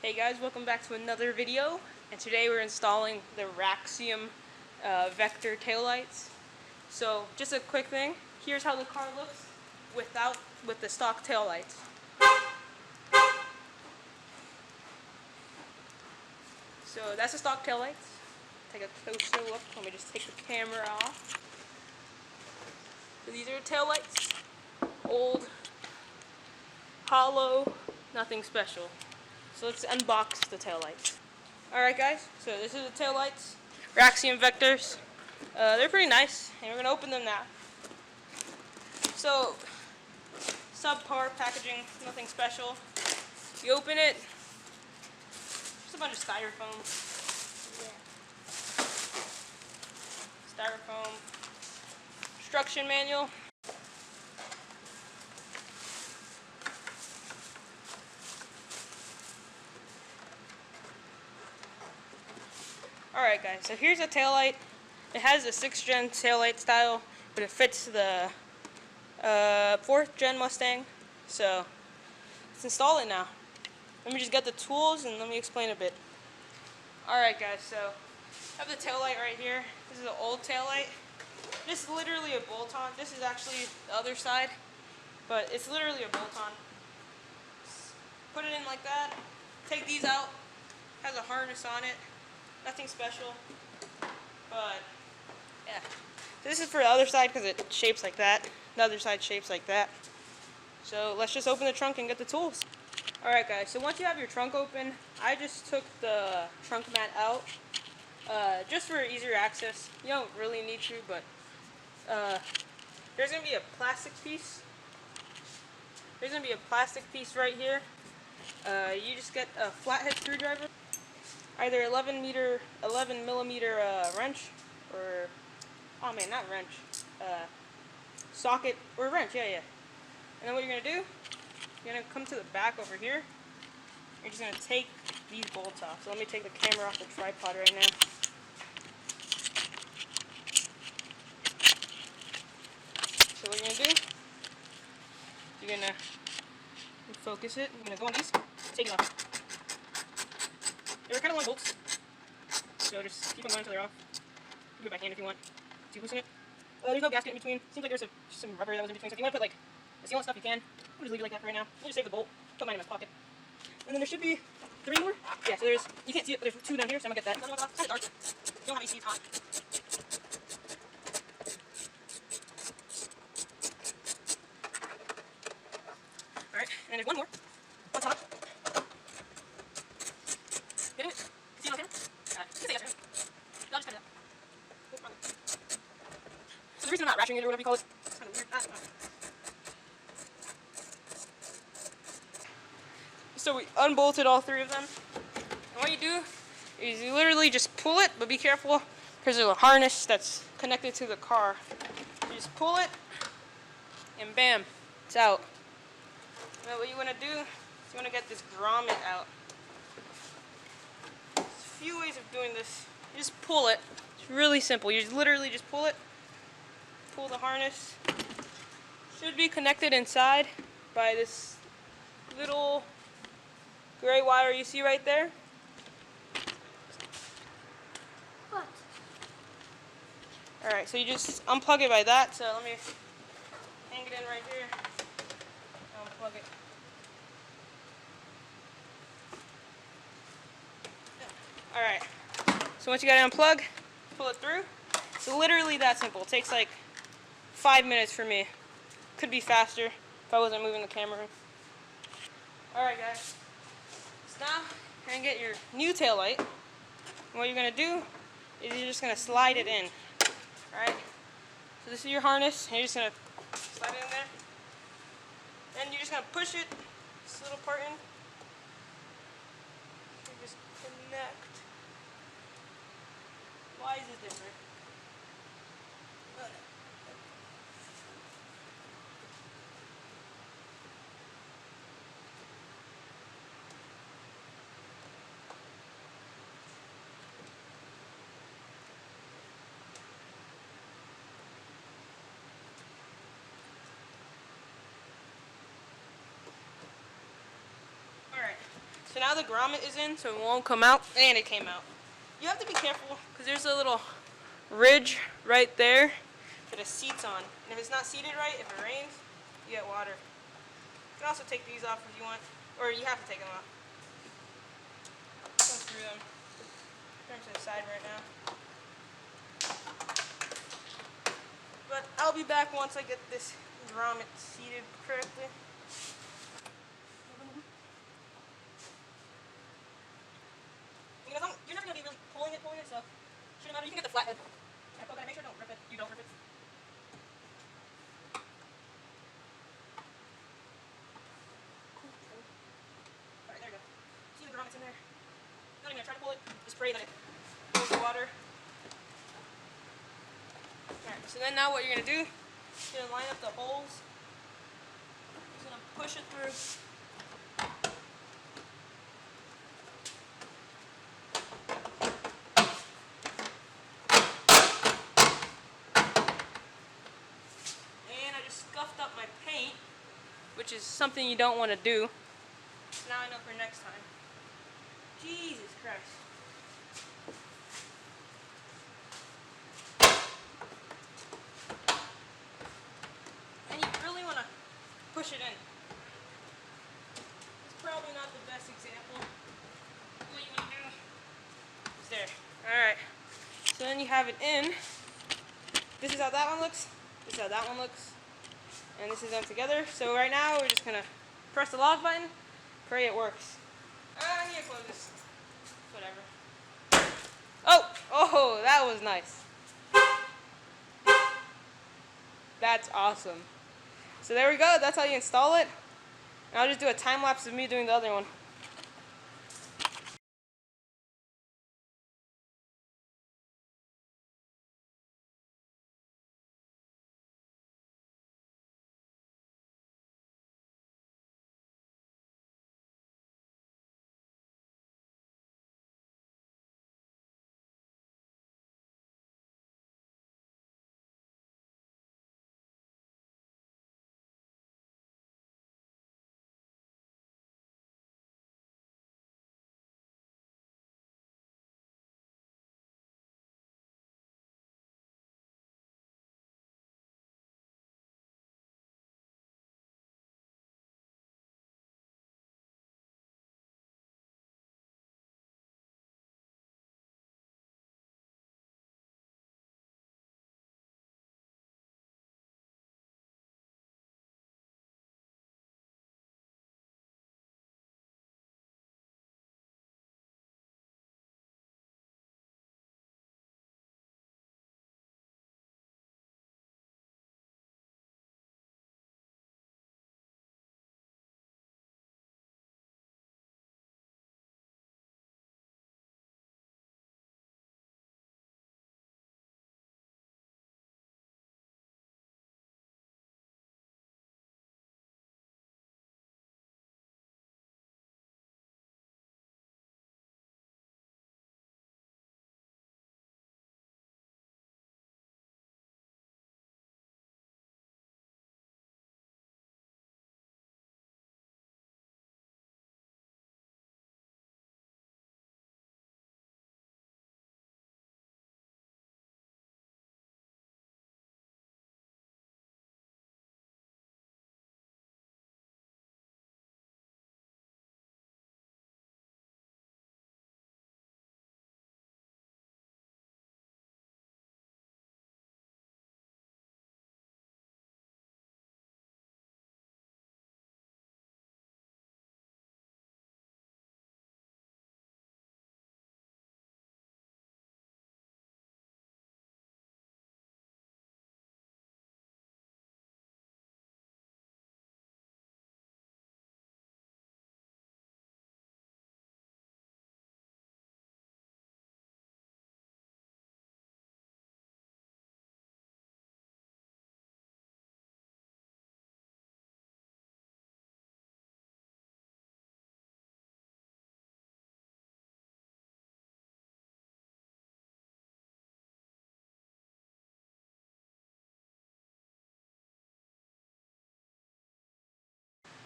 Hey guys, welcome back to another video, and today we're installing the Raxium vector taillights. So just a quick thing, here's how the car looks with the stock taillights. So that's the stock taillights. Take a closer look. Let me just take the camera off. So these are the taillights. Old, hollow, nothing special. So let's unbox the taillights. Alright guys, so this is the taillights. Raxium vectors. They're pretty nice, and we're going to open them now. So, subpar packaging, nothing special. You open it, just a bunch of styrofoam. Styrofoam. Instruction manual. Alright guys, so here's a taillight. It has a 6th gen taillight style, but it fits the 4th gen Mustang. So let's install it now. Let me just get the tools and let me explain a bit. Alright guys, so I have the taillight right here. This is an old taillight. This is literally a bolt-on. This is actually the other side, but it's literally a bolt-on. Put it in like that. Take these out. Has a harness on it. Nothing special, but yeah. So this is for the other side because it shapes like that. The other side shapes like that. So let's just open the trunk and get the tools. Alright guys, so once you have your trunk open, I just took the trunk mat out just for easier access. You don't really need to, but there's going to be a plastic piece. There's going to be a plastic piece right here. You just get a flathead screwdriver. Either 11 millimeter wrench, or, oh man, not wrench, socket, or wrench, yeah. And then what you're going to do, you're going to come to the back over here. You're just going to take these bolts off. So let me take the camera off the tripod right now. So what you're going to do, you're going to focus it. You're going to go on these, take it off. They're kind of long bolts, so just keep them going until they're off. You can do it by hand if you want. So you loosen it. There's no gasket in between. Seems like there's some rubber that was in between. So if you want to put like the sealant stuff, you can. I'll just leave it like that for right now. I'll just save the bolt. Put mine in my pocket. And then there should be 3 more. Yeah. So you can't see it, but there's 2 down here. So I'm gonna get that. Another one's off. It's kind of dark. You don't have AC, it's hot. All right. And then there's 1 more on top. Getting it? See it on camera? You can say yes or no. I'll just cut it out. No problem. So the reason I'm not ratcheting it or whatever you call it, it's kind of weird. So we unbolted all 3 of them. And what you do is you literally just pull it, but be careful because there's a harness that's connected to the car. You just pull it, and bam, it's out. Now what you want to do is you want to get this grommet out. There's a few ways of doing this. You just pull it. It's really simple. You just literally just pull it. Pull the harness. Should be connected inside by this little gray wire you see right there. What? Alright, so you just unplug it by that. So let me hang it in right here. Unplug it. Alright, so once you got it unplugged, pull it through. It's literally that simple. It takes like 5 minutes for me. Could be faster if I wasn't moving the camera. Alright guys, so now you're going to get your new taillight. And what you're going to do is you're just going to slide it in. Alright, so this is your harness, and you're just going to slide it in there. Then you're just going to push it, this little part in. You just connect. Why is this different? So now the grommet is in, so it won't come out, and it came out. You have to be careful because there's a little ridge right there that it seats on. And if it's not seated right, if it rains, you get water. You can also take these off if you want, or you have to take them off. Go through them. Turn to the side right now. But I'll be back once I get this grommet seated correctly. You're never going to be really pulling it, so shouldn't matter. You can get the flathead. Yeah, poke it. Make sure don't rip it. You don't rip it. Alright, there you go. See the grommet's in there? Not even going to try to pull it. Just pray that it pulls the water. Alright, so then now what you're going to do, you're going to line up the holes. Just going to push it through. Scuffed up my paint, which is something you don't want to do. So now I know for next time. Jesus Christ. And you really want to push it in. It's probably not the best example. What you want to do is there. Alright. So then you have it in. This is how that one looks. This is how that one looks. And this is them together. So right now we're just gonna press the lock button, pray it works. I need to close this. Whatever. Oh, that was nice. That's awesome. So there we go. That's how you install it. And I'll just do a time lapse of me doing the other one.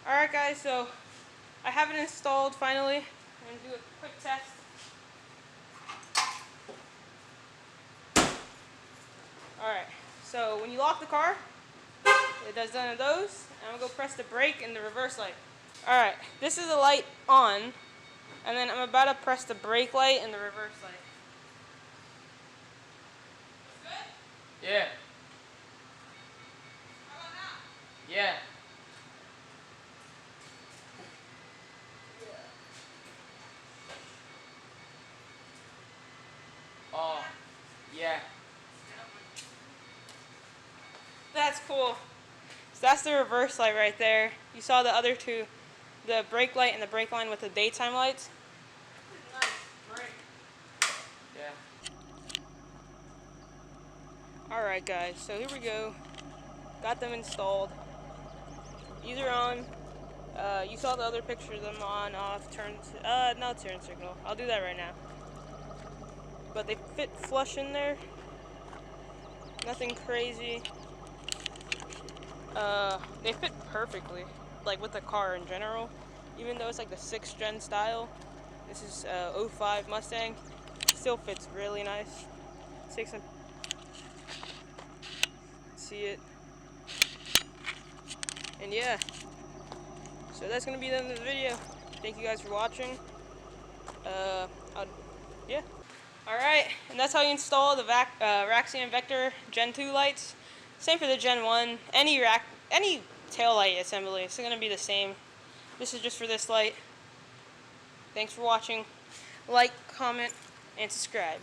Alright guys, so I have it installed finally. I'm gonna do a quick test. Alright, so when you lock the car, it does none of those. And I'm gonna go press the brake and the reverse light. Alright, this is the light on, and then I'm about to press the brake light and the reverse light. Good? Yeah. How about now? Yeah. Oh. Yeah. That's cool. So that's the reverse light right there. You saw the other two, the brake light and the brake line with the daytime lights. Nice brake. Yeah. Alright guys, so here we go. Got them installed. These are on. You saw the other picture of them on, off, turn signal. I'll do that right now. But they fit flush in there. Nothing crazy. They fit perfectly, like with the car in general. Even though it's like the 6th gen style, this is 05 Mustang. Still fits really nice. Take some. See it. And yeah. So that's gonna be the end of the video. Thank you guys for watching. Yeah. Alright, and that's how you install the Raxium Vector Gen 2 lights. Same for the Gen 1. Any tail light assembly, it's going to be the same. This is just for this light. Thanks for watching. Like, comment, and subscribe.